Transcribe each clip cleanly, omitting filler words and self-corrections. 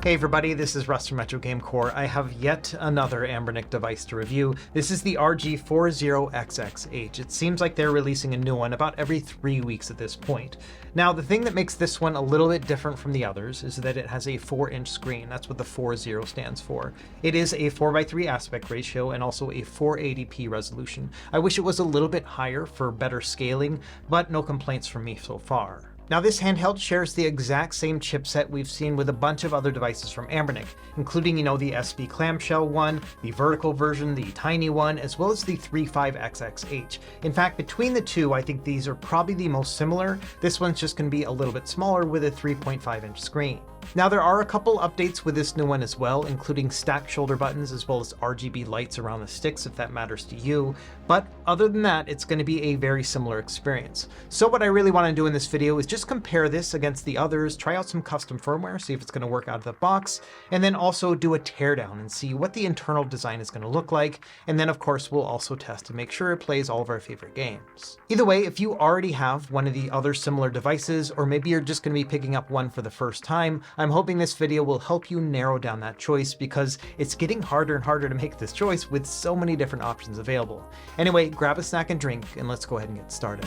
Hey everybody, this is Russ from Retro Game Core. I have yet another Anbernic device to review. This is the RG40XX H. It seems like they're releasing a new one about every 3 weeks at this point. Now, the thing that makes this one a little bit different from the others is that it has a 4-inch screen. That's what the 40 stands for. It is a 4:3 aspect ratio and also a 480p resolution. I wish it was a little bit higher for better scaling, but no complaints from me so far. Now, this handheld shares the exact same chipset we've seen with a bunch of other devices from Anbernic, including, the SB clamshell one, the vertical version, the tiny one, as well as the 35XX H. In fact, between the two, I think these are probably the most similar. This one's just going to be a little bit smaller with a 3.5-inch screen. Now, there are a couple updates with this new one as well, including stacked shoulder buttons as well as RGB lights around the sticks if that matters to you. But other than that, it's going to be a very similar experience. So what I really want to do in this video is just compare this against the others, try out some custom firmware, see if it's going to work out of the box, and then also do a teardown and see what the internal design is going to look like. And then of course, we'll also test to make sure it plays all of our favorite games. Either way, if you already have one of the other similar devices, or maybe you're just going to be picking up one for the first time, I'm hoping this video will help you narrow down that choice because it's getting harder and harder to make this choice with so many different options available. Anyway, grab a snack and drink and let's go ahead and get started.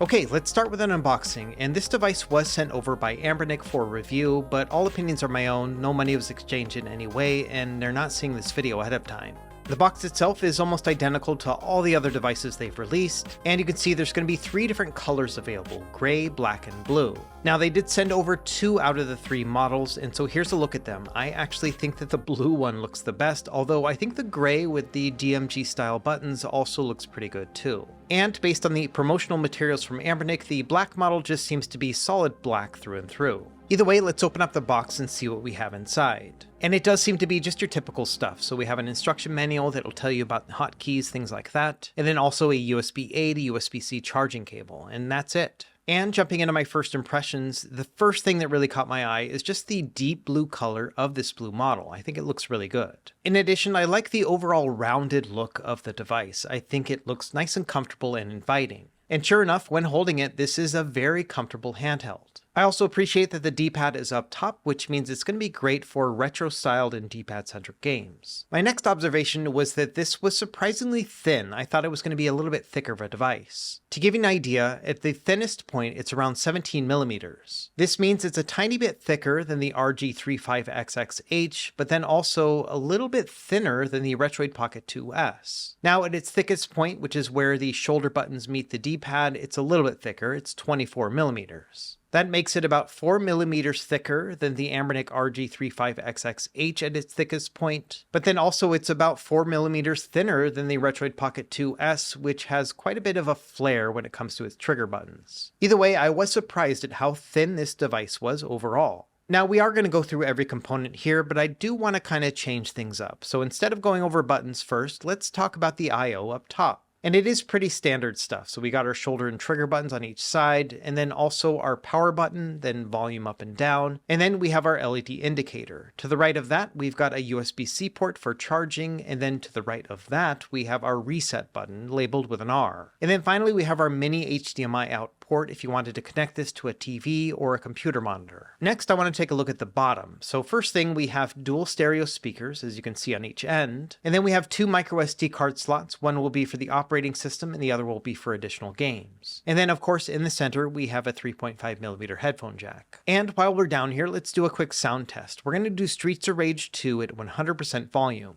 Okay, let's start with an unboxing, and this device was sent over by Anbernic for review, but all opinions are my own, no money was exchanged in any way, and they're not seeing this video ahead of time. The box itself is almost identical to all the other devices they've released, and you can see there's going to be 3 different colors available: gray, black, and blue. Now, they did send over 2 out of the 3 models, and so here's a look at them. I actually think that the blue one looks the best, although I think the gray with the DMG style buttons also looks pretty good too. And based on the promotional materials from Anbernic, the black model just seems to be solid black through and through. Either way, let's open up the box and see what we have inside. And it does seem to be just your typical stuff. So we have an instruction manual that'll tell you about hotkeys, things like that. And then also a USB-A to USB-C charging cable, and that's it. And jumping into my first impressions, the first thing that really caught my eye is just the deep blue color of this blue model. I think it looks really good. In addition, I like the overall rounded look of the device. I think it looks nice and comfortable and inviting. And sure enough, when holding it, this is a very comfortable handheld. I also appreciate that the D-pad is up top, which means it's going to be great for retro-styled and D-pad-centric games. My next observation was that this was surprisingly thin. I thought it was going to be a little bit thicker of a device. To give you an idea, at the thinnest point, it's around 17 millimeters. This means it's a tiny bit thicker than the RG35XX H, but then also a little bit thinner than the Retroid Pocket 2S. Now, at its thickest point, which is where the shoulder buttons meet the D-pad, it's a little bit thicker. It's 24 millimeters. That makes it about 4 millimeters thicker than the Anbernic RG35XX H at its thickest point, but then also it's about 4 millimeters thinner than the Retroid Pocket 2S, which has quite a bit of a flare when it comes to its trigger buttons. Either way, I was surprised at how thin this device was overall. Now, we are going to go through every component here, but I do want to kind of change things up. So instead of going over buttons first, let's talk about the I/O up top. And it is pretty standard stuff. So we got our shoulder and trigger buttons on each side, and then also our power button, then volume up and down, and then we have our LED indicator. To the right of that, we've got a USB-C port for charging, and then to the right of that, we have our reset button labeled with an R. And then finally, we have our mini HDMI out port if you wanted to connect this to a TV or a computer monitor. Next, I want to take a look at the bottom. So first thing, we have dual stereo speakers, as you can see on each end, and then we have 2 micro SD card slots. One will be for the operating system and the other will be for additional games. And then of course in the center we have a 3.5 millimeter headphone jack. And while we're down here, let's do a quick sound test. We're going to do Streets of Rage 2 at 100% volume.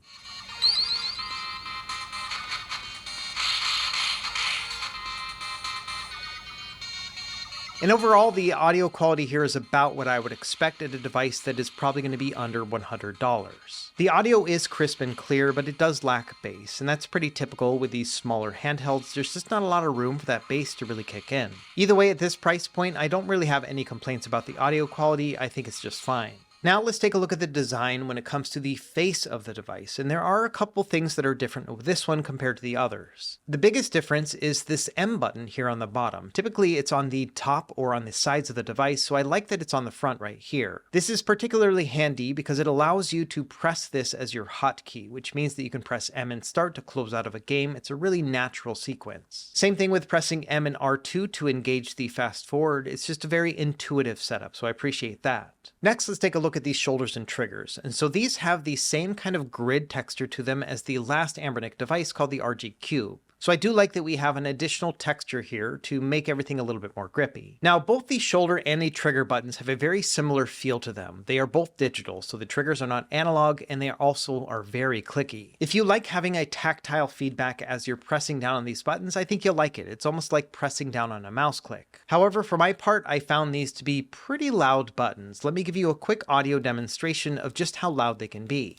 And overall, the audio quality here is about what I would expect at a device that is probably going to be under $100. The audio is crisp and clear, but it does lack bass, and that's pretty typical with these smaller handhelds. There's just not a lot of room for that bass to really kick in. Either way, at this price point, I don't really have any complaints about the audio quality. I think it's just fine. Now let's take a look at the design when it comes to the face of the device, and there are a couple things that are different with this one compared to the others. The biggest difference is this M button here on the bottom. Typically it's on the top or on the sides of the device, so I like that it's on the front right here. This is particularly handy because it allows you to press this as your hotkey, which means that you can press M and start to close out of a game. It's a really natural sequence. Same thing with pressing M and R2 to engage the fast forward. It's just a very intuitive setup, so I appreciate that. Next, let's take a look at these shoulders and triggers. And so these have the same kind of grid texture to them as the last Anbernic device called the RG Cube. So I do like that we have an additional texture here to make everything a little bit more grippy. Now, both the shoulder and the trigger buttons have a very similar feel to them. They are both digital, so the triggers are not analog, and they also are very clicky. If you like having a tactile feedback as you're pressing down on these buttons, I think you'll like it. It's almost like pressing down on a mouse click. However, for my part, I found these to be pretty loud buttons. Let me give you a quick audio demonstration of just how loud they can be.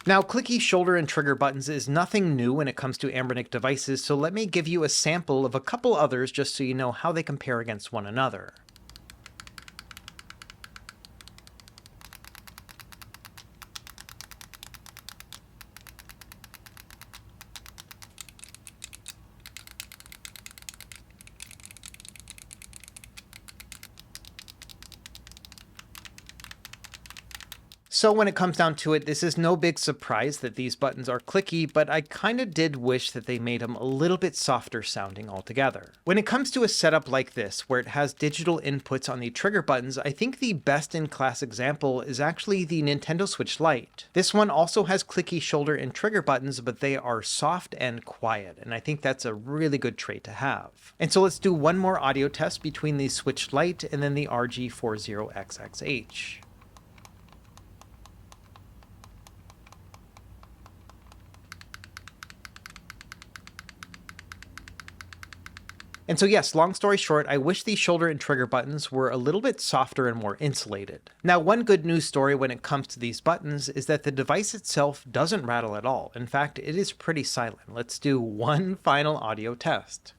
Now, clicky shoulder and trigger buttons is nothing new when it comes to Anbernic devices, so let me give you a sample of a couple others just so you know how they compare against one another. So when it comes down to it, this is no big surprise that these buttons are clicky, but I kind of did wish that they made them a little bit softer sounding altogether. When it comes to a setup like this, where it has digital inputs on the trigger buttons, I think the best in class example is actually the Nintendo Switch Lite. This one also has clicky shoulder and trigger buttons, but they are soft and quiet, and I think that's a really good trait to have. And so let's do one more audio test between the Switch Lite and then the RG40XX H. And so yes, long story short, I wish these shoulder and trigger buttons were a little bit softer and more insulated. Now, one good news story when it comes to these buttons is that the device itself doesn't rattle at all. In fact, it is pretty silent. Let's do one final audio test.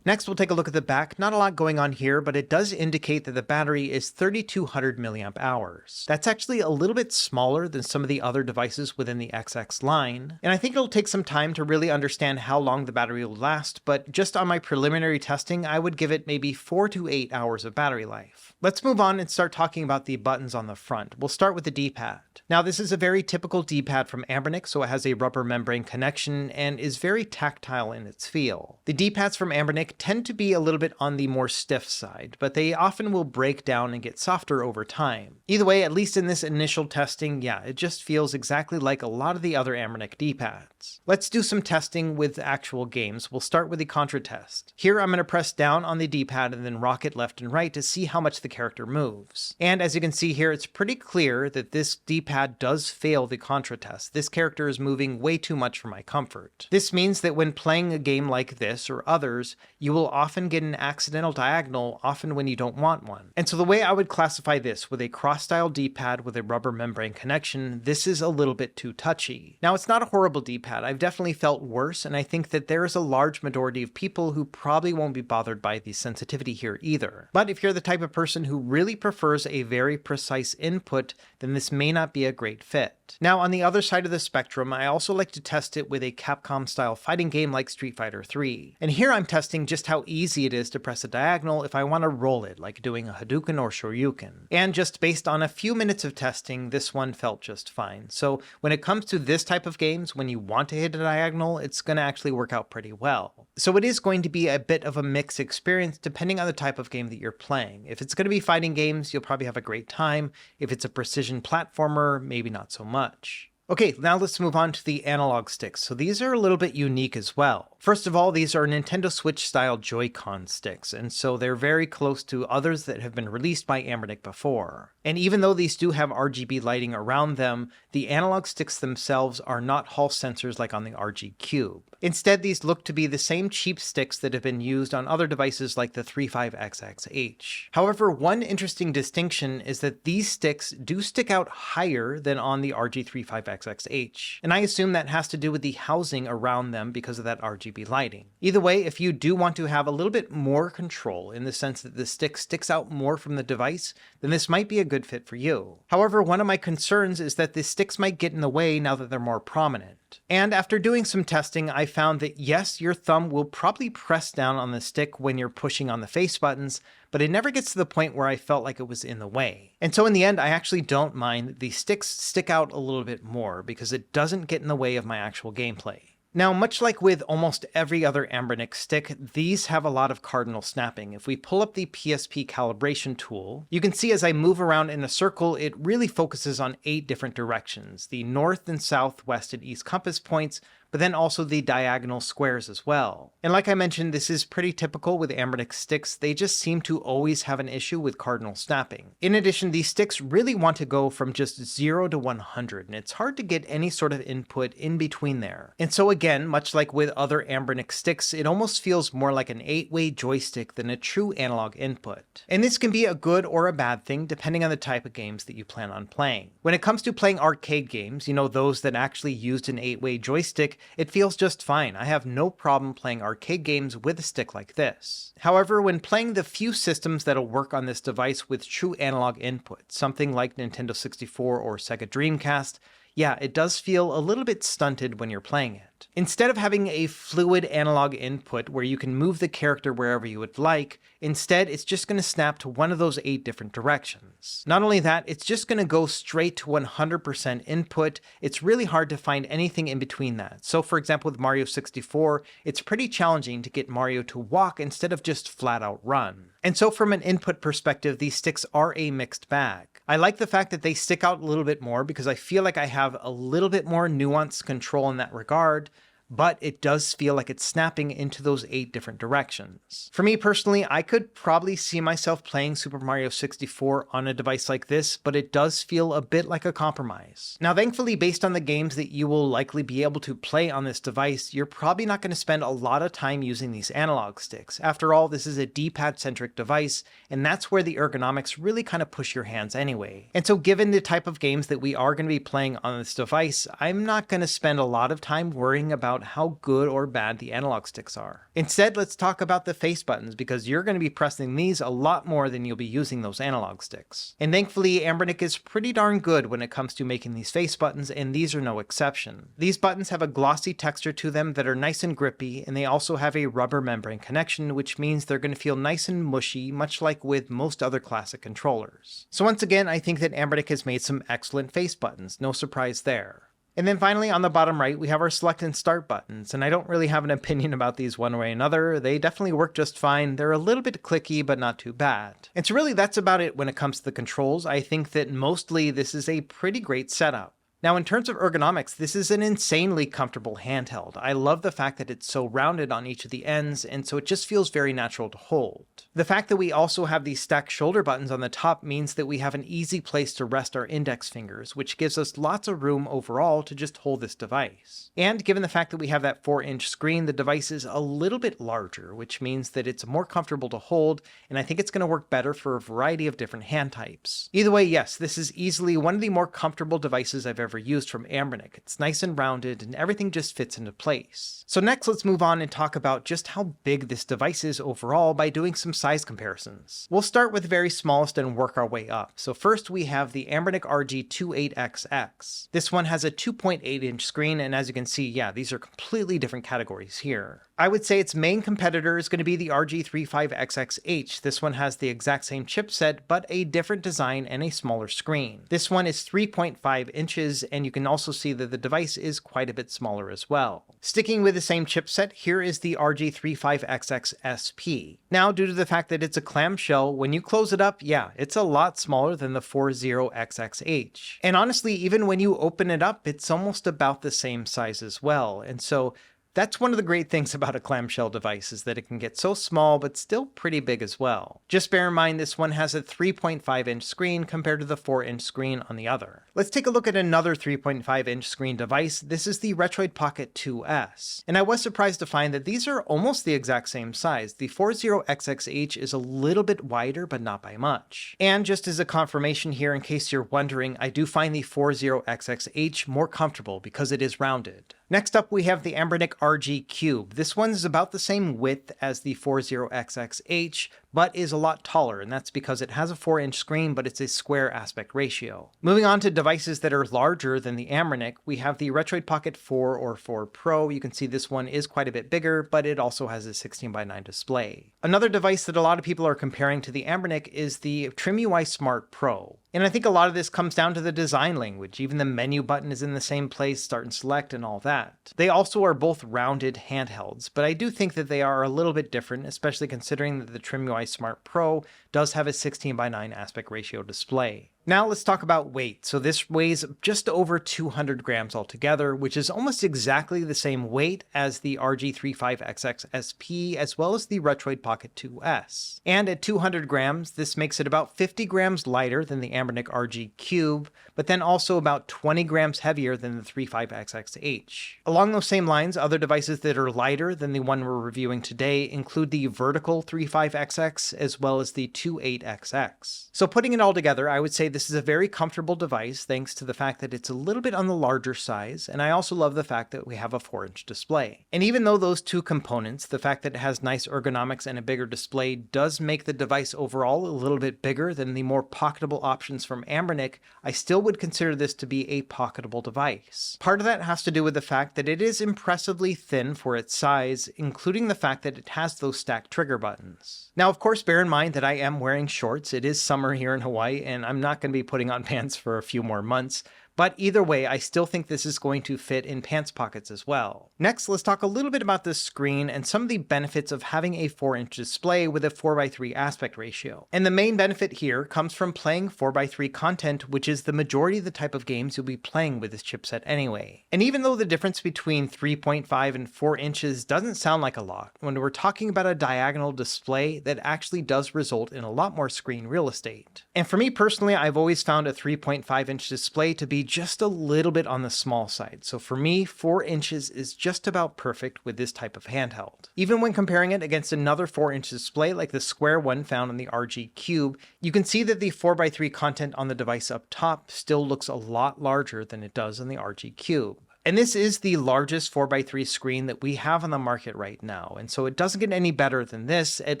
Next, we'll take a look at the back. Not a lot going on here, but it does indicate that the battery is 3200 milliamp hours. That's actually a little bit smaller than some of the other devices within the XX line, and I think it'll take some time to really understand how long the battery will last, but just on my preliminary testing, I would give it maybe 4 to 8 hours of battery life. Let's move on and start talking about the buttons on the front. We'll start with the D-pad. Now, this is a very typical D-pad from Anbernic, so it has a rubber membrane connection and is very tactile in its feel. The D-pads from Anbernic tend to be a little bit on the more stiff side, but they often will break down and get softer over time. Either way, at least in this initial testing, yeah, it just feels exactly like a lot of the other Anbernic D-pads. Let's do some testing with actual games. We'll start with the Contra test. Here I'm going to press down on the D-pad and then rock it left and right to see how much the character moves. And as you can see here, it's pretty clear that this D-pad does fail the Contra test. This character is moving way too much for my comfort. This means that when playing a game like this or others, you will often get an accidental diagonal, often when you don't want one. And so the way I would classify this with a cross-style D-pad with a rubber membrane connection, this is a little bit too touchy. Now, it's not a horrible D-pad. I've definitely felt worse, and I think that there is a large majority of people who probably won't be bothered by the sensitivity here either. But if you're the type of person who really prefers a very precise input, then this may not be a great fit. Now, on the other side of the spectrum, I also like to test it with a Capcom-style fighting game like Street Fighter 3. And here I'm testing just how easy it is to press a diagonal if I want to roll it, like doing a Hadouken or Shoryuken. And just based on a few minutes of testing, this one felt just fine. So when it comes to this type of games, when you want to hit a diagonal, it's going to actually work out pretty well. So it is going to be a bit of a mixed experience depending on the type of game that you're playing. If it's going to be fighting games, you'll probably have a great time. If it's a precision platformer, maybe not so much. Okay, now let's move on to the analog sticks. So these are a little bit unique as well. First of all, these are Nintendo Switch style Joy-Con sticks, and so they're very close to others that have been released by Anbernic before. And even though these do have RGB lighting around them, the analog sticks themselves are not Hall sensors like on the RG Cube. Instead, these look to be the same cheap sticks that have been used on other devices like the 35XX H. However, one interesting distinction is that these sticks do stick out higher than on the RG35XX H, and I assume that has to do with the housing around them because of that RGB lighting. Either way, if you do want to have a little bit more control in the sense that the stick sticks out more from the device, then this might be a good fit for you. However, one of my concerns is that the sticks might get in the way now that they're more prominent. And after doing some testing, I found that yes, your thumb will probably press down on the stick when you're pushing on the face buttons, but it never gets to the point where I felt like it was in the way. And so in the end, I actually don't mind that the sticks stick out a little bit more because it doesn't get in the way of my actual gameplay. Now, much like with almost every other Anbernic stick, these have a lot of cardinal snapping. If we pull up the PSP calibration tool, you can see as I move around in a circle, it really focuses on 8 different directions: the north and south, west and east compass points, but then also the diagonal squares as well. And like I mentioned, this is pretty typical with Anbernic sticks. They just seem to always have an issue with cardinal snapping. In addition, these sticks really want to go from just 0 to 100, and it's hard to get any sort of input in between there. And so again, much like with other Anbernic sticks, it almost feels more like an 8-way joystick than a true analog input. And this can be a good or a bad thing depending on the type of games that you plan on playing. When it comes to playing arcade games, those that actually used an 8-way joystick, it feels just fine. I have no problem playing arcade games with a stick like this. However, when playing the few systems that'll work on this device with true analog input, something like Nintendo 64 or Sega Dreamcast, yeah, it does feel a little bit stunted when you're playing it. Instead of having a fluid analog input where you can move the character wherever you would like, instead it's just going to snap to one of those 8 different directions. Not only that, it's just going to go straight to 100% input. It's really hard to find anything in between that. So for example, with Mario 64, it's pretty challenging to get Mario to walk instead of just flat out run. And so from an input perspective, these sticks are a mixed bag. I like the fact that they stick out a little bit more because I feel like I have a little bit more nuanced control in that regard, but it does feel like it's snapping into those 8 different directions. For me personally, I could probably see myself playing Super Mario 64 on a device like this, but it does feel a bit like a compromise. Now, thankfully, based on the games that you will likely be able to play on this device, you're probably not going to spend a lot of time using these analog sticks. After all, this is a D-pad-centric device, and that's where the ergonomics really kind of push your hands anyway. And so given the type of games that we are going to be playing on this device, I'm not going to spend a lot of time worrying about how good or bad the analog sticks are. Instead, let's talk about the face buttons because you're going to be pressing these a lot more than you'll be using those analog sticks. And thankfully, Anbernic is pretty darn good when it comes to making these face buttons, and these are no exception. These buttons have a glossy texture to them that are nice and grippy, and they also have a rubber membrane connection, which means they're going to feel nice and mushy, much like with most other classic controllers. So once again, I think that Anbernic has made some excellent face buttons, no surprise there. And then finally, on the bottom right, we have our select and start buttons, and I don't really have an opinion about these one way or another. They definitely work just fine. They're a little bit clicky, but not too bad. And so really that's about it when it comes to the controls. I think that mostly this is a pretty great setup. Now, in terms of ergonomics, this is an insanely comfortable handheld. I love the fact that it's so rounded on each of the ends, and so it just feels very natural to hold. The fact that we also have these stacked shoulder buttons on the top means that we have an easy place to rest our index fingers, which gives us lots of room overall to just hold this device. And given the fact that we have that 4-inch screen, the device is a little bit larger, which means that it's more comfortable to hold, and I think it's going to work better for a variety of different hand types. Either way, yes, this is easily one of the more comfortable devices I've ever used from Anbernic. It's nice and rounded, and everything just fits into place. So next, let's move on and talk about just how big this device is overall by doing some size comparisons. We'll start with the very smallest and work our way up. So first we have the Anbernic RG40XX H. This one has a 2.8-inch screen, and as you can see, yeah, these are completely different categories here. I would say its main competitor is going to be the RG35XX H. This one has the exact same chipset, but a different design and a smaller screen. This one is 3.5 inches, and you can also see that the device is quite a bit smaller as well. Sticking with the same chipset, here is the RG35XX SP. Now, due to the fact that it's a clamshell, when you close it up, yeah, it's a lot smaller than the 40XX H. And honestly, even when you open it up, it's almost about the same size as well. And so That's one of the great things about a clamshell device is that it can get so small but still pretty big as well. Just bear in mind this one has a 3.5-inch screen compared to the 4-inch screen on the other. Let's take a look at another 3.5-inch screen device. This is the Retroid Pocket 2S. And I was surprised to find that these are almost the exact same size. The 40XX H is a little bit wider, but not by much. And just as a confirmation here, in case you're wondering, I do find the 40XX H more comfortable because it is rounded. Next up, we have the Anbernic RG Cube. This one is about the same width as the 40XX H, but is a lot taller, and that's because it has a 4-inch screen, but it's a square aspect ratio. Moving on to devices that are larger than the Anbernic, we have the Retroid Pocket 4 or 4 Pro. You can see this one is quite a bit bigger, but it also has a 16:9 display. Another device that a lot of people are comparing to the Anbernic is the TrimUI Smart Pro. And I think a lot of this comes down to the design language. Even the menu button is in the same place, start and select and all that. They also are both rounded handhelds, but I do think that they are a little bit different, especially considering that the TrimUI Smart Pro does have a 16:9 aspect ratio display. Now let's talk about weight. So this weighs just over 200 grams altogether, which is almost exactly the same weight as the RG35XX SP, as well as the Retroid Pocket 2S. And at 200 grams, this makes it about 50 grams lighter than the Anbernic RG Cube, but then also about 20 grams heavier than the 35XX H. Along those same lines, other devices that are lighter than the one we're reviewing today include the vertical 35XX as well as the 28XX. So putting it all together, I would say this is a very comfortable device thanks to the fact that it's a little bit on the larger size, and I also love the fact that we have a 4-inch display. And even though those two components, the fact that it has nice ergonomics and a bigger display, does make the device overall a little bit bigger than the more pocketable options from Anbernic, I still would consider this to be a pocketable device. Part of that has to do with the fact that it is impressively thin for its size, including the fact that it has those stacked trigger buttons. Now, of course, bear in mind that I am wearing shorts. It is summer here in Hawaii, and I'm not going to be putting on pants for a few more months. But either way, I still think this is going to fit in pants pockets as well. Next, let's talk a little bit about this screen and some of the benefits of having a 4-inch display with a 4:3 aspect ratio. And the main benefit here comes from playing 4:3 content, which is the majority of the type of games you'll be playing with this chipset anyway. And even though the difference between 3.5 and 4 inches doesn't sound like a lot, when we're talking about a diagonal display, that actually does result in a lot more screen real estate. And for me personally, I've always found a 3.5-inch display to be just a little bit on the small side. So for me, 4 inches is just about perfect with this type of handheld. Even when comparing it against another 4-inch display like the square one found on the RG Cube, you can see that the 4:3 content on the device up top still looks a lot larger than it does on the RG Cube. And this is the largest 4:3 screen that we have on the market right now, and so it doesn't get any better than this, at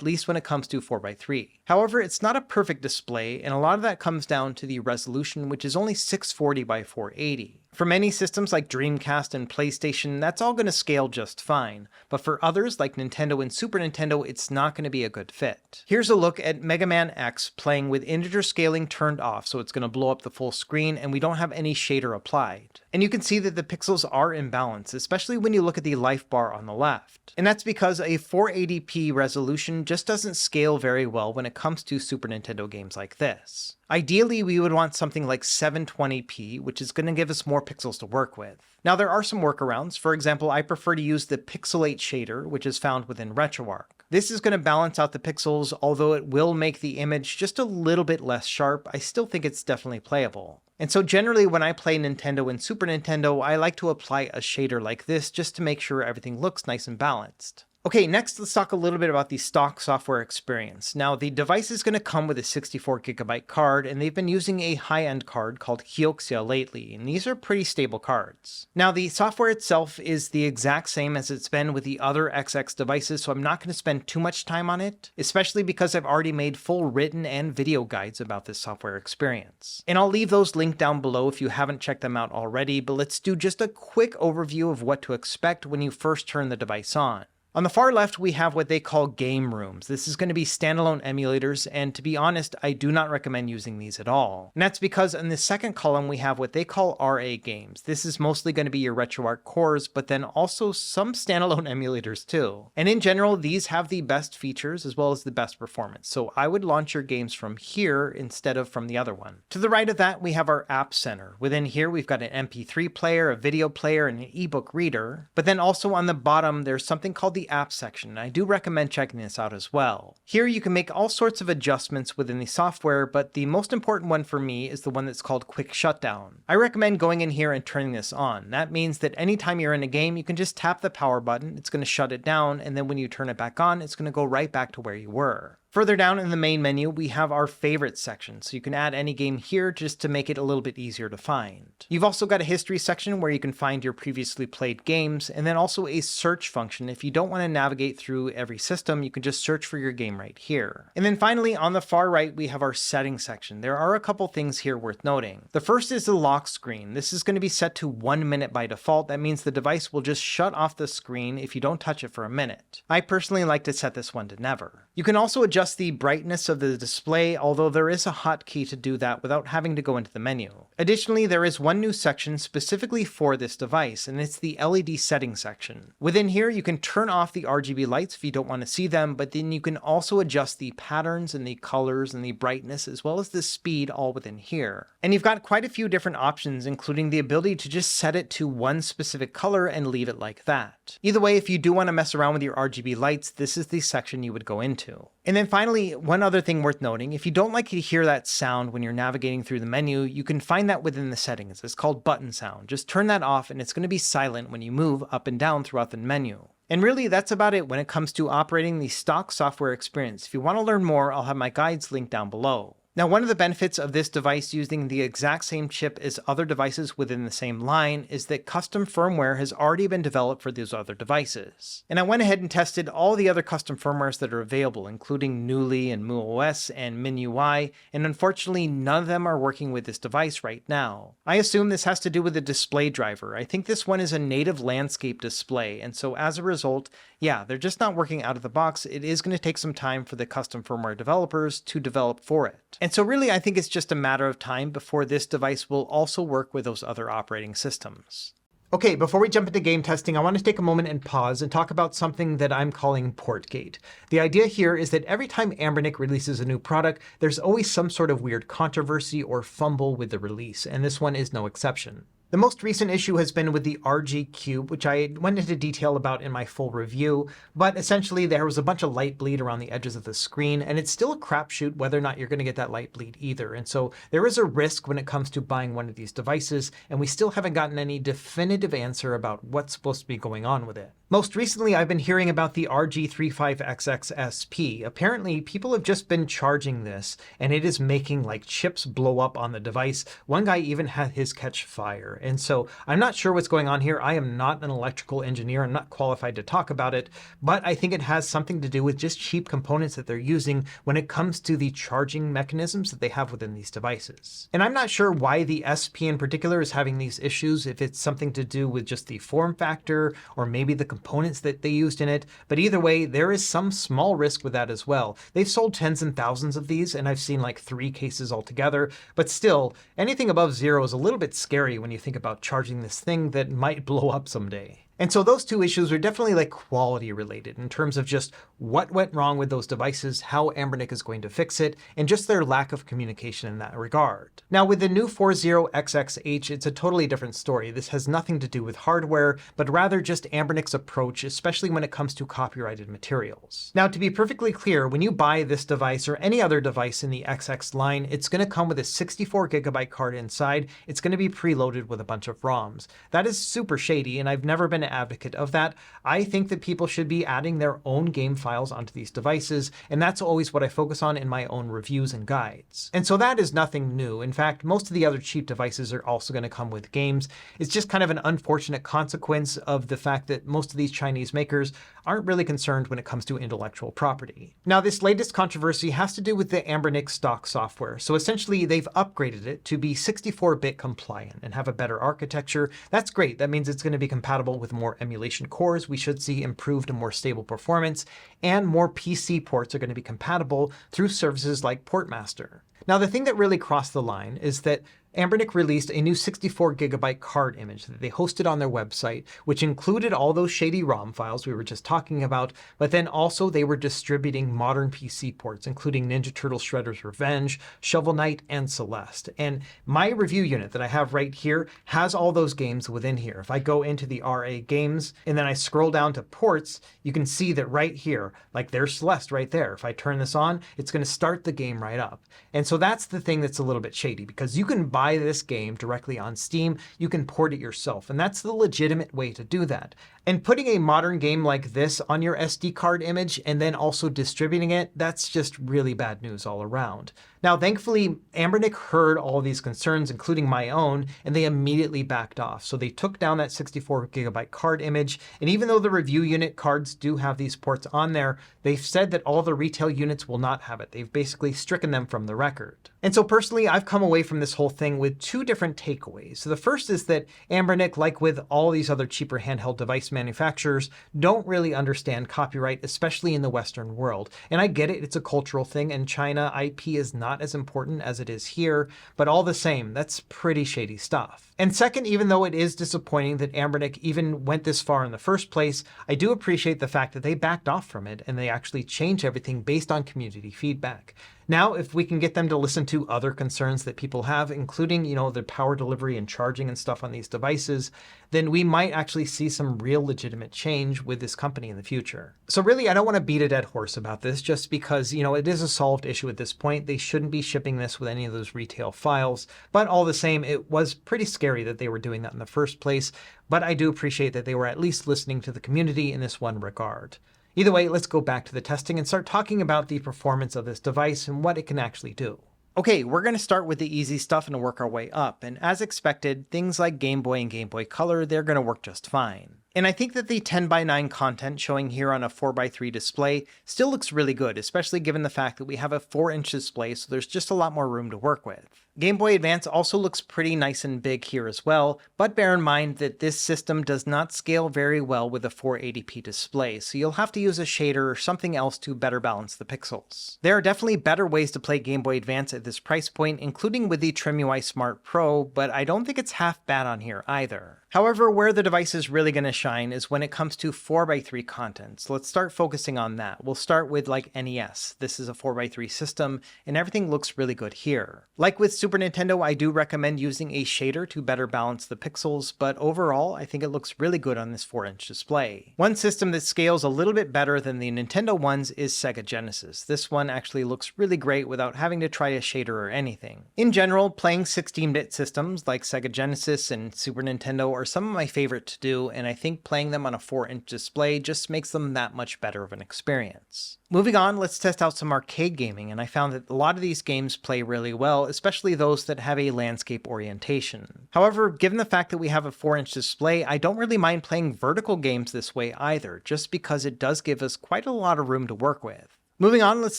least when it comes to 4:3. However, it's not a perfect display, and a lot of that comes down to the resolution, which is only 640 by 480. For many systems like Dreamcast and PlayStation, that's all going to scale just fine, but for others like Nintendo and Super Nintendo, it's not going to be a good fit. Here's a look at Mega Man X playing with integer scaling turned off, so it's going to blow up the full screen, and we don't have any shader applied. And you can see that the pixels are imbalanced, especially when you look at the life bar on the left. And that's because a 480p resolution just doesn't scale very well when it comes to Super Nintendo games like this. Ideally, we would want something like 720p, which is going to give us more pixels to work with. Now, there are some workarounds. For example, I prefer to use the Pixelate shader, which is found within RetroArch. This is going to balance out the pixels, although it will make the image just a little bit less sharp. I still think it's definitely playable. And so generally when I play Nintendo and Super Nintendo, I like to apply a shader like this just to make sure everything looks nice and balanced. Okay, next let's talk a little bit about the stock software experience. Now, the device is going to come with a 64GB card, and they've been using a high-end card called Kioxia lately, and these are pretty stable cards. Now, the software itself is the exact same as it's been with the other XX devices, so I'm not going to spend too much time on it, especially because I've already made full written and video guides about this software experience. And I'll leave those linked down below if you haven't checked them out already, but let's do just a quick overview of what to expect when you first turn the device on. On the far left, we have what they call game rooms. This is going to be standalone emulators, and to be honest, I do not recommend using these at all. And that's because in the second column, we have what they call RA games. This is mostly going to be your RetroArch cores, but then also some standalone emulators too. And in general, these have the best features as well as the best performance. So I would launch your games from here instead of from the other one. To the right of that, we have our App Center. Within here, we've got an MP3 player, a video player, and an ebook reader. But then also on the bottom, there's something called the App section, and I do recommend checking this out as well. Here you can make all sorts of adjustments within the software, but the most important one for me is the one that's called Quick Shutdown. I recommend going in here and turning this on. That means that anytime you're in a game, you can just tap the power button, it's going to shut it down, and then when you turn it back on, it's going to go right back to where you were. Further down in the main menu, we have our favorites section, so you can add any game here just to make it a little bit easier to find. You've also got a history section where you can find your previously played games, and then also a search function. If you don't want to navigate through every system, you can just search for your game right here. And then finally, on the far right, we have our settings section. There are a couple things here worth noting. The first is the lock screen. This is going to be set to 1 minute by default. That means the device will just shut off the screen if you don't touch it for a minute. I personally like to set this one to never. You can also adjust the brightness of the display, although there is a hotkey to do that without having to go into the menu. Additionally, there is one new section specifically for this device, and it's the LED settings section. Within here, you can turn off the RGB lights if you don't want to see them, but then you can also adjust the patterns and the colors and the brightness as well as the speed all within here. And you've got quite a few different options, including the ability to just set it to one specific color and leave it like that. Either way, if you do want to mess around with your RGB lights, this is the section you would go into. And then finally, one other thing worth noting, if you don't like to hear that sound when you're navigating through the menu, you can find that within the settings. It's called button sound. Just turn that off and it's going to be silent when you move up and down throughout the menu. And really, that's about it when it comes to operating the stock software experience. If you want to learn more, I'll have my guides linked down below. Now, one of the benefits of this device using the exact same chip as other devices within the same line is that custom firmware has already been developed for those other devices. And I went ahead and tested all the other custom firmwares that are available, including Newly and MuOS and MinUI, and unfortunately none of them are working with this device right now. I assume this has to do with the display driver. I think this one is a native landscape display, and so as a result, yeah, they're just not working out of the box. It is going to take some time for the custom firmware developers to develop for it. And so really, I think it's just a matter of time before this device will also work with those other operating systems. Okay, before we jump into game testing, I want to take a moment and pause and talk about something that I'm calling Portgate. The idea here is that every time Anbernic releases a new product, there's always some sort of weird controversy or fumble with the release, and this one is no exception. The most recent issue has been with the RG Cube, which I went into detail about in my full review, but essentially there was a bunch of light bleed around the edges of the screen, and it's still a crapshoot whether or not you're going to get that light bleed either. And so there is a risk when it comes to buying one of these devices, and we still haven't gotten any definitive answer about what's supposed to be going on with it. Most recently, I've been hearing about the RG40XX SP. Apparently, people have just been charging this, and it is making like chips blow up on the device. One guy even had his catch fire. And so I'm not sure what's going on here. I am not an electrical engineer. I'm not qualified to talk about it, but I think it has something to do with just cheap components that they're using when it comes to the charging mechanisms that they have within these devices. And I'm not sure why the SP in particular is having these issues, if it's something to do with just the form factor or maybe the components that they used in it, but either way, there is some small risk with that as well. They've sold tens and thousands of these, and I've seen like 3 cases altogether, but still, anything above 0 is a little bit scary when you think about charging this thing that might blow up someday. And so those two issues are definitely like quality related in terms of just what went wrong with those devices, how Anbernic is going to fix it, and just their lack of communication in that regard. Now with the new 40XX H, it's a totally different story. This has nothing to do with hardware, but rather just Anbernic's approach, especially when it comes to copyrighted materials. Now to be perfectly clear, when you buy this device or any other device in the XX line, it's going to come with a 64GB card inside. It's going to be preloaded with a bunch of ROMs. That is super shady, and I've never been an advocate of that. I think that people should be adding their own game files onto these devices, and that's always what I focus on in my own reviews and guides. And so that is nothing new. In fact, most of the other cheap devices are also going to come with games. It's just kind of an unfortunate consequence of the fact that most of these Chinese makers aren't really concerned when it comes to intellectual property. Now, this latest controversy has to do with the Anbernic stock software. So essentially, they've upgraded it to be 64-bit compliant and have a better architecture. That's great. That means it's going to be compatible with more emulation cores. We should see improved and more stable performance, and more PC ports are going to be compatible through services like Portmaster. Now, the thing that really crossed the line is that Anbernic released a new 64GB card image that they hosted on their website, which included all those shady ROM files we were just talking about, but then also they were distributing modern PC ports, including Ninja Turtle Shredder's Revenge, Shovel Knight, and Celeste. And my review unit that I have right here has all those games within here. If I go into the RA games and then I scroll down to ports, you can see that right here, like there's Celeste right there. If I turn this on, it's going to start the game right up. And so that's the thing that's a little bit shady, because you can buy this game directly on Steam, you can port it yourself, and that's the legitimate way to do that. And putting a modern game like this on your SD card image and then also distributing it, that's just really bad news all around. Now, thankfully, Anbernic heard all of these concerns, including my own, and they immediately backed off. So they took down that 64GB card image, and even though the review unit cards do have these ports on there, they've said that all the retail units will not have it. They've basically stricken them from the record. And so personally, I've come away from this whole thing with two different takeaways. So the first is that Anbernic, like with all these other cheaper handheld device manufacturers, don't really understand copyright, especially in the Western world. And I get it, it's a cultural thing, and China IP is not as important as it is here, but all the same, that's pretty shady stuff. And second, even though it is disappointing that Anbernic even went this far in the first place, I do appreciate the fact that they backed off from it and they actually changed everything based on community feedback. Now, if we can get them to listen to other concerns that people have, including, the power delivery and charging and stuff on these devices, then we might actually see some real legitimate change with this company in the future. So really, I don't want to beat a dead horse about this just because, it is a solved issue at this point. They shouldn't be shipping this with any of those retail files, but all the same, it was pretty scary that they were doing that in the first place. But I do appreciate that they were at least listening to the community in this one regard. Either way, let's go back to the testing and start talking about the performance of this device and what it can actually do. Okay, we're going to start with the easy stuff and work our way up. And as expected, things like Game Boy and Game Boy Color, they're going to work just fine. And I think that the 10:9 content showing here on a 4:3 display still looks really good, especially given the fact that we have a 4-inch display, so there's just a lot more room to work with. Game Boy Advance also looks pretty nice and big here as well, but bear in mind that this system does not scale very well with a 480p display, so you'll have to use a shader or something else to better balance the pixels. There are definitely better ways to play Game Boy Advance at this price point, including with the TrimUI Smart Pro, but I don't think it's half bad on here either. However, where the device is really going to shine is when it comes to 4:3 content. So let's start focusing on that. We'll start with like NES. This is a 4:3 system, and everything looks really good here. Like with Super Nintendo, I do recommend using a shader to better balance the pixels, but overall, I think it looks really good on this 4-inch display. One system that scales a little bit better than the Nintendo ones is Sega Genesis. This one actually looks really great without having to try a shader or anything. In general, playing 16-bit systems like Sega Genesis and Super Nintendo are some of my favorite to do, and I think playing them on a 4-inch display just makes them that much better of an experience. Moving on, let's test out some arcade gaming, and I found that a lot of these games play really well, especially those that have a landscape orientation. However, given the fact that we have a 4-inch display, I don't really mind playing vertical games this way either, just because it does give us quite a lot of room to work with. Moving on, let's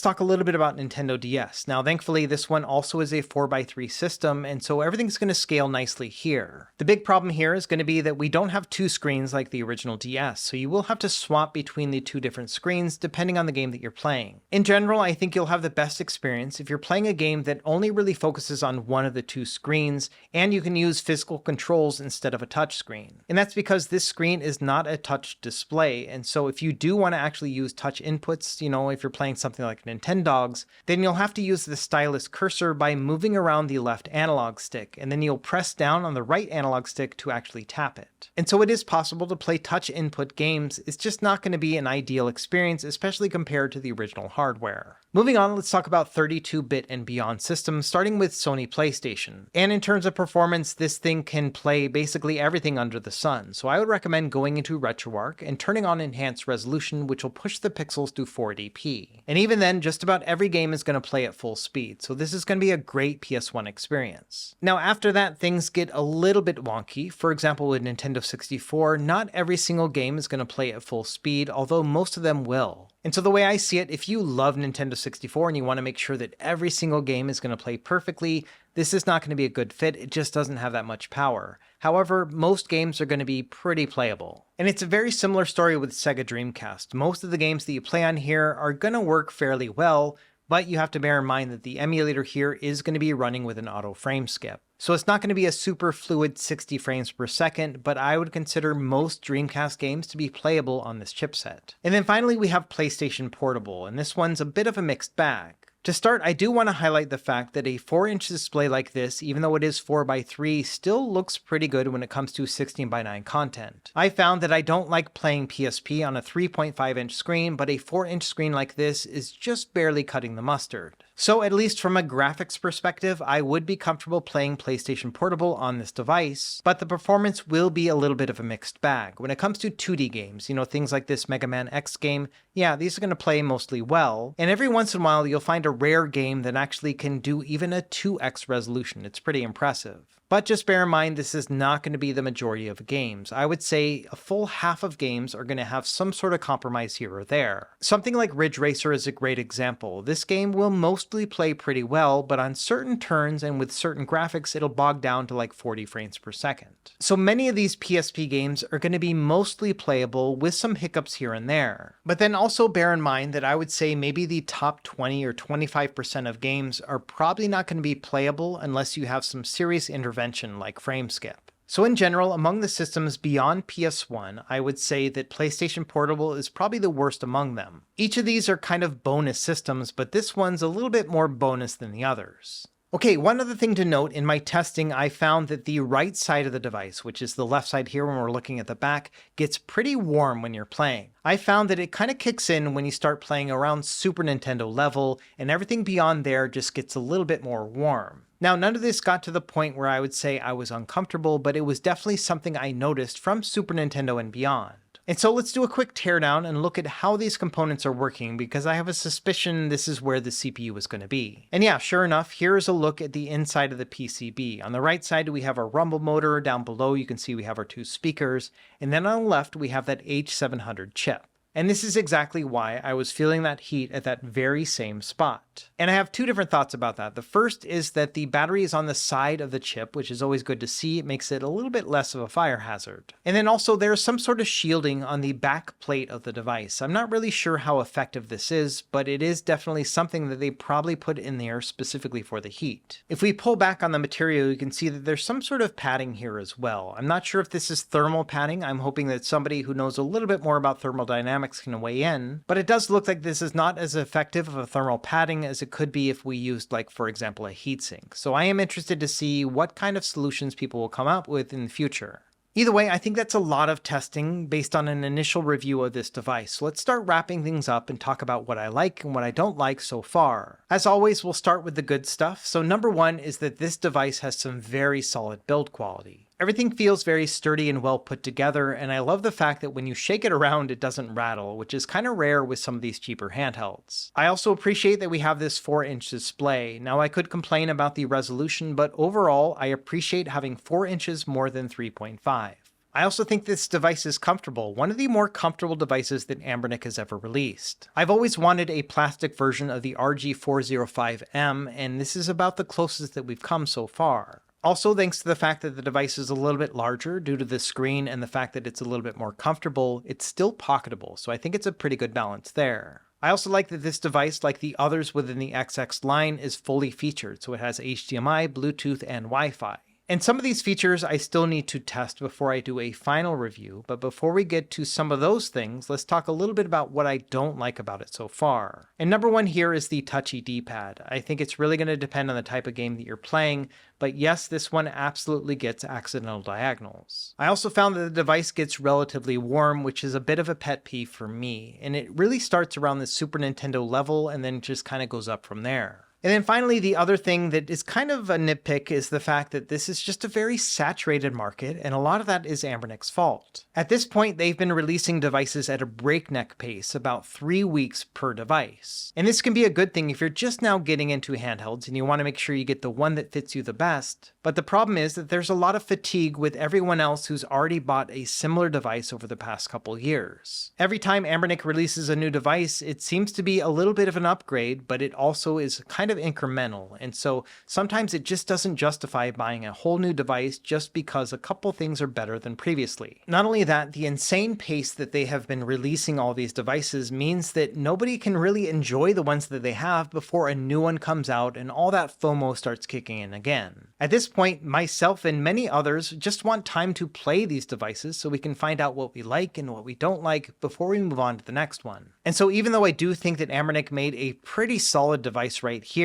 talk a little bit about Nintendo DS. Now, thankfully, this one also is a 4:3 system, and so everything's going to scale nicely here. The big problem here is going to be that we don't have two screens like the original DS, so you will have to swap between the two different screens depending on the game that you're playing. In general, I think you'll have the best experience if you're playing a game that only really focuses on one of the two screens, and you can use physical controls instead of a touch screen. And that's because this screen is not a touch display, and so if you do want to actually use touch inputs, if you're playing something like Nintendogs, then you'll have to use the stylus cursor by moving around the left analog stick, and then you'll press down on the right analog stick to actually tap it. And so it is possible to play touch input games, it's just not going to be an ideal experience, especially compared to the original hardware. Moving on, let's talk about 32-bit and beyond systems, starting with Sony PlayStation. And in terms of performance, this thing can play basically everything under the sun, so I would recommend going into RetroArch and turning on enhanced resolution, which will push the pixels to 480p. And even then, just about every game is going to play at full speed, so this is going to be a great PS1 experience. Now after that, things get a little bit wonky. For example, with Nintendo 64, not every single game is going to play at full speed, although most of them will. And so the way I see it, if you love Nintendo 64 and you want to make sure that every single game is going to play perfectly, this is not going to be a good fit. It just doesn't have that much power. However, most games are going to be pretty playable. And it's a very similar story with Sega Dreamcast. Most of the games that you play on here are going to work fairly well, but you have to bear in mind that the emulator here is going to be running with an auto frame skip. So it's not going to be a super fluid 60 frames per second, but I would consider most Dreamcast games to be playable on this chipset. And then finally we have PlayStation Portable, and this one's a bit of a mixed bag. To start, I do want to highlight the fact that a 4-inch display like this, even though it is 4:3, still looks pretty good when it comes to 16:9 content. I found that I don't like playing PSP on a 3.5-inch screen, but a 4-inch screen like this is just barely cutting the mustard. So at least from a graphics perspective, I would be comfortable playing PlayStation Portable on this device, but the performance will be a little bit of a mixed bag. When it comes to 2D games, things like this Mega Man X game, yeah, these are going to play mostly well, and every once in a while you'll find a rare game that actually can do even a 2x resolution. It's pretty impressive. But just bear in mind, this is not going to be the majority of games. I would say a full half of games are going to have some sort of compromise here or there. Something like Ridge Racer is a great example. This game will mostly play pretty well, but on certain turns and with certain graphics, it'll bog down to like 40 frames per second. So many of these PSP games are going to be mostly playable with some hiccups here and there. But then also bear in mind that I would say maybe the top 20 or 25% of games are probably not going to be playable unless you have some serious intervention like frame skip. So in general, among the systems beyond PS1, I would say that PlayStation Portable is probably the worst among them. Each of these are kind of bonus systems, but this one's a little bit more bonus than the others. Okay, one other thing to note, in my testing, I found that the right side of the device, which is the left side here when we're looking at the back, gets pretty warm when you're playing. I found that it kind of kicks in when you start playing around Super Nintendo level, and everything beyond there just gets a little bit more warm. Now, none of this got to the point where I would say I was uncomfortable, but it was definitely something I noticed from Super Nintendo and beyond. And so let's do a quick teardown and look at how these components are working, because I have a suspicion this is where the CPU is going to be. And yeah, sure enough, here is a look at the inside of the PCB. On the right side, we have our rumble motor. Down below, you can see we have our two speakers. And then on the left, we have that H700 chip. And this is exactly why I was feeling that heat at that very same spot. And I have two different thoughts about that. The first is that the battery is on the side of the chip, which is always good to see. It makes it a little bit less of a fire hazard. And then also there's some sort of shielding on the back plate of the device. I'm not really sure how effective this is, but it is definitely something that they probably put in there specifically for the heat. If we pull back on the material, you can see that there's some sort of padding here as well. I'm not sure if this is thermal padding. I'm hoping that somebody who knows a little bit more about thermodynamics can weigh in, but it does look like this is not as effective of a thermal padding as it could be if we used, like, for example, a heatsink. So I am interested to see what kind of solutions people will come up with in the future. Either way, I think that's a lot of testing based on an initial review of this device. So let's start wrapping things up and talk about what I like and what I don't like so far. As always, we'll start with the good stuff. So number one is that this device has some very solid build quality. Everything feels very sturdy and well put together, and I love the fact that when you shake it around, it doesn't rattle, which is kind of rare with some of these cheaper handhelds. I also appreciate that we have this 4-inch display. Now, I could complain about the resolution, but overall, I appreciate having 4 inches more than 3.5. I also think this device is comfortable, one of the more comfortable devices that Anbernic has ever released. I've always wanted a plastic version of the RG4005M, and this is about the closest that we've come so far. Also, thanks to the fact that the device is a little bit larger due to the screen and the fact that it's a little bit more comfortable, it's still pocketable, so I think it's a pretty good balance there. I also like that this device, like the others within the XX line, is fully featured, so it has HDMI, Bluetooth, and Wi-Fi. And some of these features I still need to test before I do a final review, but before we get to some of those things, let's talk a little bit about what I don't like about it so far. And number one here is the touchy D-pad. I think it's really going to depend on the type of game that you're playing, but yes, this one absolutely gets accidental diagonals. I also found that the device gets relatively warm, which is a bit of a pet peeve for me, and it really starts around the Super Nintendo level and then just kind of goes up from there. And then finally, the other thing that is kind of a nitpick is the fact that this is just a very saturated market, and a lot of that is Anbernic's fault. At this point, they've been releasing devices at a breakneck pace, about 3 weeks per device. And this can be a good thing if you're just now getting into handhelds and you want to make sure you get the one that fits you the best. But the problem is that there's a lot of fatigue with everyone else who's already bought a similar device over the past couple years. Every time Anbernic releases a new device, it seems to be a little bit of an upgrade, but it also is kind of incremental, and so sometimes it just doesn't justify buying a whole new device just because a couple things are better than previously. Not only that, the insane pace that they have been releasing all these devices means that nobody can really enjoy the ones that they have before a new one comes out and all that FOMO starts kicking in again. At this point, myself and many others just want time to play these devices so we can find out what we like and what we don't like before we move on to the next one. And so even though I do think that Anbernic made a pretty solid device right here,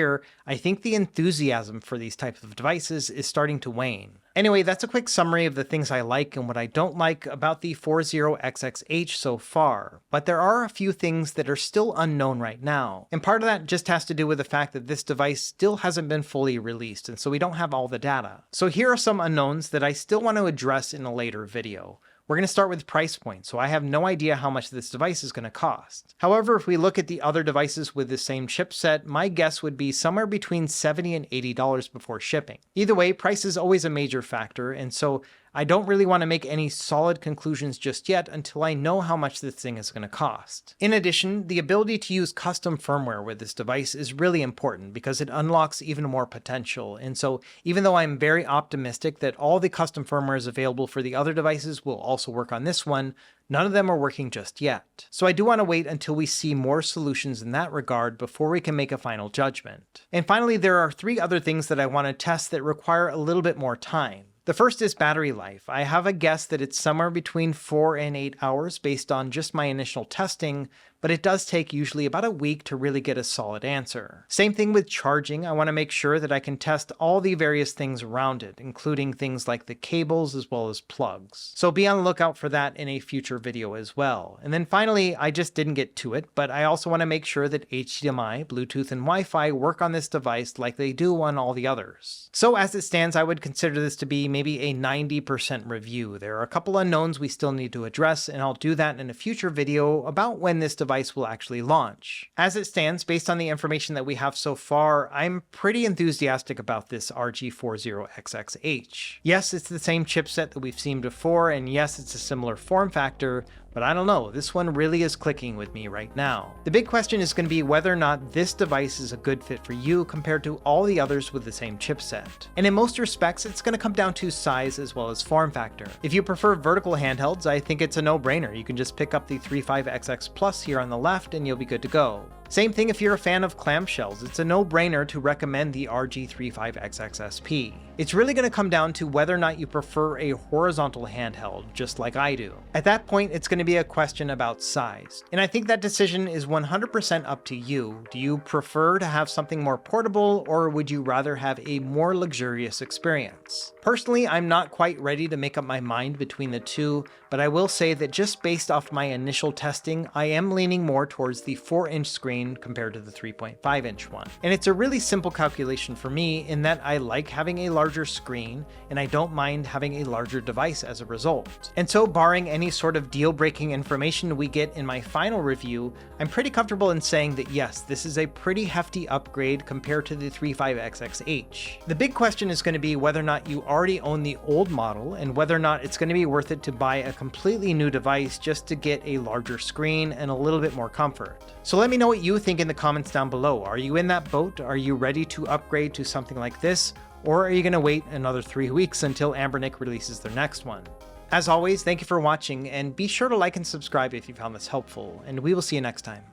I think the enthusiasm for these types of devices is starting to wane. Anyway, that's a quick summary of the things I like and what I don't like about the 40XX H so far, but there are a few things that are still unknown right now, and part of that just has to do with the fact that this device still hasn't been fully released, and so we don't have all the data. So here are some unknowns that I still want to address in a later video. We're going to start with price point, so I have no idea how much this device is going to cost. However, if we look at the other devices with the same chipset, my guess would be somewhere between $70 and $80 before shipping. Either way, price is always a major factor, and so I don't really want to make any solid conclusions just yet until I know how much this thing is going to cost. In addition, the ability to use custom firmware with this device is really important because it unlocks even more potential, and so even though I'm very optimistic that all the custom firmware is available for the other devices will also work on this one, none of them are working just yet. So I do want to wait until we see more solutions in that regard before we can make a final judgment. And finally, there are 3 other things that I want to test that require a little bit more time. The first is battery life. I have a guess that it's somewhere between 4 and 8 hours based on just my initial testing, but it does take usually about a week to really get a solid answer. Same thing with charging. I want to make sure that I can test all the various things around it, including things like the cables as well as plugs. So be on the lookout for that in a future video as well. And then finally, I just didn't get to it, but I also want to make sure that HDMI, Bluetooth, and Wi-Fi work on this device like they do on all the others. So as it stands, I would consider this to be maybe a 90% review. There are a couple unknowns we still need to address, and I'll do that in a future video about when this device will actually launch. As it stands, based on the information that we have so far, I'm pretty enthusiastic about this RG40XX H. Yes, it's the same chipset that we've seen before, and yes, it's a similar form factor, but I don't know, this one really is clicking with me right now. The big question is going to be whether or not this device is a good fit for you compared to all the others with the same chipset. And in most respects, it's going to come down to size as well as form factor. If you prefer vertical handhelds, I think it's a no-brainer. You can just pick up the 35XX Plus here on the left and you'll be good to go. Same thing if you're a fan of clamshells, it's a no-brainer to recommend the RG35XX SP. It's really going to come down to whether or not you prefer a horizontal handheld, just like I do. At that point, it's going to be a question about size. And I think that decision is 100% up to you. Do you prefer to have something more portable, or would you rather have a more luxurious experience? Personally, I'm not quite ready to make up my mind between the two, but I will say that just based off my initial testing, I am leaning more towards the 4-inch screen compared to the 3.5-inch one. And it's a really simple calculation for me in that I like having a larger screen, and I don't mind having a larger device as a result. And so, barring any sort of deal-breaking information we get in my final review, I'm pretty comfortable in saying that yes, this is a pretty hefty upgrade compared to the 35XX H. The big question is going to be whether or not you already own the old model, and whether or not it's going to be worth it to buy a completely new device just to get a larger screen and a little bit more comfort. So let me know what you think in the comments down below. Are you in that boat? Are you ready to upgrade to something like this? Or are you going to wait another 3 weeks until Anbernic releases their next one? As always, thank you for watching, and be sure to like and subscribe if you found this helpful, and we will see you next time.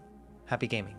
Happy gaming.